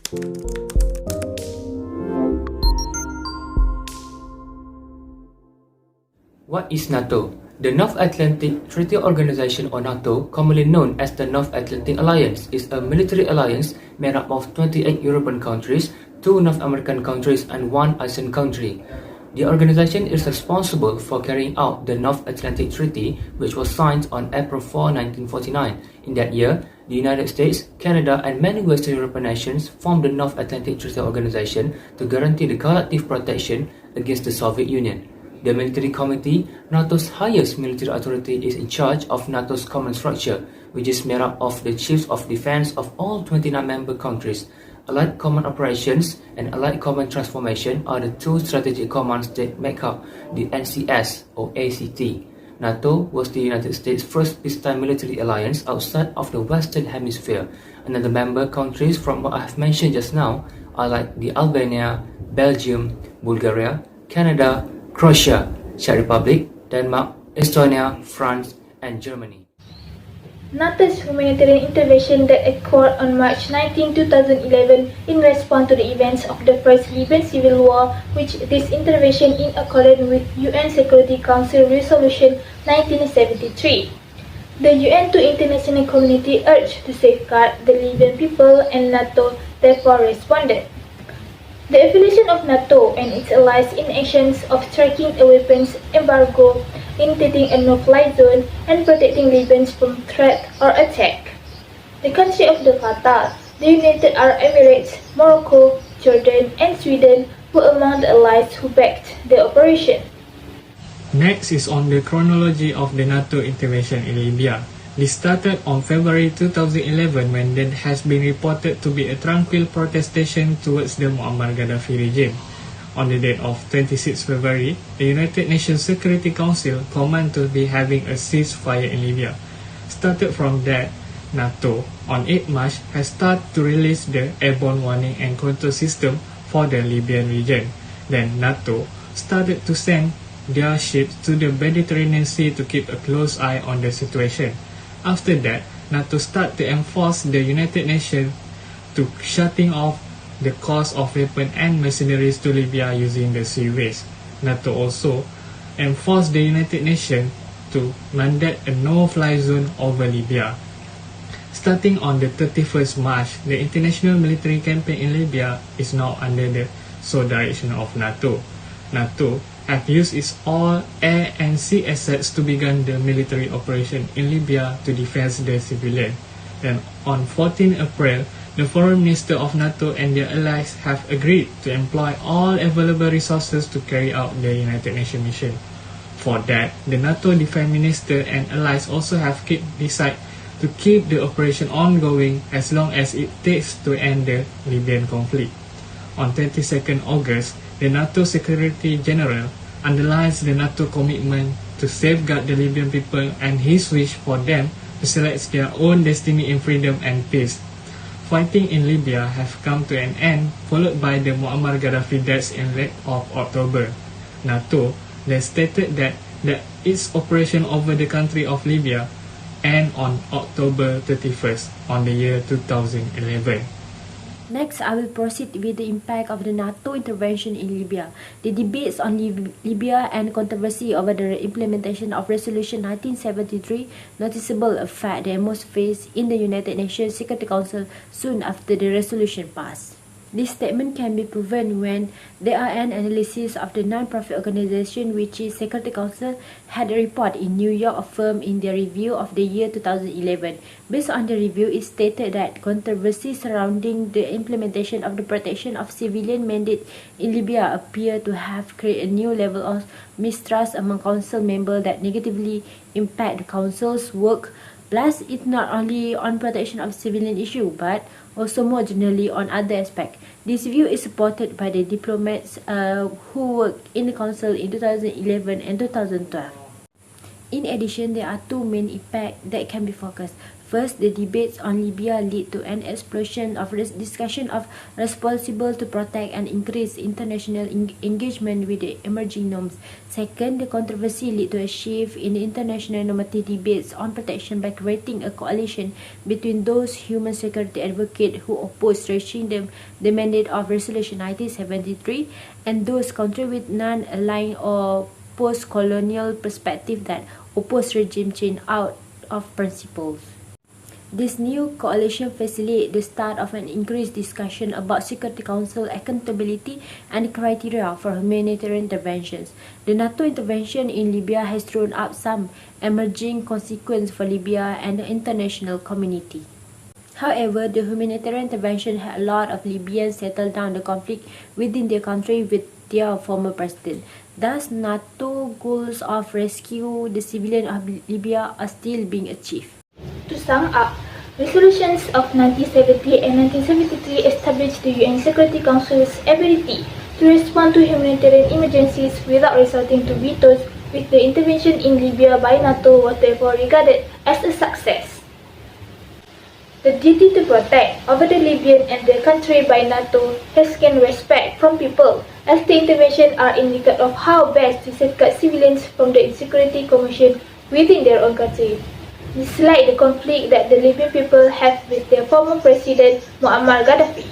What is NATO? The North Atlantic Treaty Organization, or NATO, commonly known as the North Atlantic Alliance, is a military alliance made up of 28 European countries, 2 North American countries, and 1 Asian country. The organization is responsible for carrying out the North Atlantic Treaty, which was signed on April 4, 1949. In that year, the United States, Canada, and many Western European nations formed the North Atlantic Treaty Organization to guarantee the collective protection against the Soviet Union. The Military Committee, NATO's highest military authority, is in charge of NATO's command structure, which is made up of the chiefs of defense of all 29 member countries. Allied Command Operations and Allied Command Transformation are the 2 strategic commands that make up the NCS, or ACT. NATO was the United States' first peacetime military alliance outside of the Western Hemisphere, and the member countries from what I have mentioned just now are like the Albania, Belgium, Bulgaria, Canada, Croatia, Czech Republic, Denmark, Estonia, France, and Germany. NATO's humanitarian intervention that occurred on March 19, 2011 in response to the events of the First Libyan Civil War, which this intervention in accordance with UN Security Council Resolution 1973. The UN to international community urged to safeguard the Libyan people, and NATO therefore responded. The affiliation of NATO and its allies in actions of striking a weapons embargo, initiating a no-fly zone, and protecting Libyans from threat or attack. The country of the Qatar, the United Arab Emirates, Morocco, Jordan, and Sweden were among the allies who backed the operation. Next is on the chronology of the NATO intervention in Libya. This started on February 2011 when there has been reported to be a tranquil protestation towards the Muammar Gaddafi regime. On the date of 26 February, the United Nations Security Council commanded to be having a ceasefire in Libya. Started from that, NATO on 8 March has started to release the airborne warning and control system for the Libyan region. Then NATO started to send their ships to the Mediterranean Sea to keep a close eye on the situation. After that, NATO started to enforce the United Nations to shutting off the cost of weapons and mercenaries to Libya using the seaways. NATO also enforced the United Nations to mandate a no-fly zone over Libya. Starting on the 31st March, the international military campaign in Libya is now under the sole direction of NATO. NATO have used its all air and sea assets to begin the military operation in Libya to defend the civilian. Then on 14 April, the Foreign Minister of NATO and their allies have agreed to employ all available resources to carry out the United Nations mission. For that, the NATO Defense Minister and allies also have decided to keep the operation ongoing as long as it takes to end the Libyan conflict. On 22nd August, the NATO Secretary General underlines the NATO commitment to safeguard the Libyan people and his wish for them to select their own destiny in freedom and peace. Fighting in Libya have come to an end, followed by the Muammar Gaddafi death in late of October. NATO then stated that its operation over the country of Libya end on October 31st on the year 2011. Next, I will proceed with the impact of the NATO intervention in Libya. The debates on Libya and controversy over the implementation of Resolution 1973 noticeable affect the atmosphere in the United Nations Security Council soon after the resolution passed. This statement can be proven when there are an analysis of the non-profit organization which is Security Council had a report in New York affirmed in their review of the year 2011. Based on the review, it stated that controversy surrounding the implementation of the protection of civilian mandate in Libya appear to have created a new level of mistrust among council members that negatively impact the council's work. Plus, it's not only on protection of civilian issue, but also more generally on other aspects. This view is supported by the diplomats who worked in the council in 2011 and 2012. In addition, there are two main impacts that can be focused. First, the debates on Libya lead to an explosion of discussion of responsible to protect and increase international engagement with the emerging norms. Second, the controversy led to a shift in international normative debates on protection by creating a coalition between those human security advocates who oppose reaching the mandate of Resolution 1973 and those countries with non-aligned or post-colonial perspective that oppose regime change out of principles. This new coalition facilitates the start of an increased discussion about Security Council accountability and criteria for humanitarian interventions. The NATO intervention in Libya has thrown up some emerging consequences for Libya and the international community. However, the humanitarian intervention had a lot of Libyans settle down the conflict within their country with their former president. Thus, NATO goals of rescue the civilian of Libya are still being achieved. To sum up, resolutions of 1970 and 1973 established the UN Security Council's ability to respond to humanitarian emergencies without resorting to vetoes, with the intervention in Libya by NATO was therefore regarded as a success. The duty to protect over the Libyan and the country by NATO has gained respect from people, as the intervention are indicative of how best to safeguard civilians from the insecurity commission within their own country. Despite the conflict that the Libyan people have with their former president Muammar Gaddafi.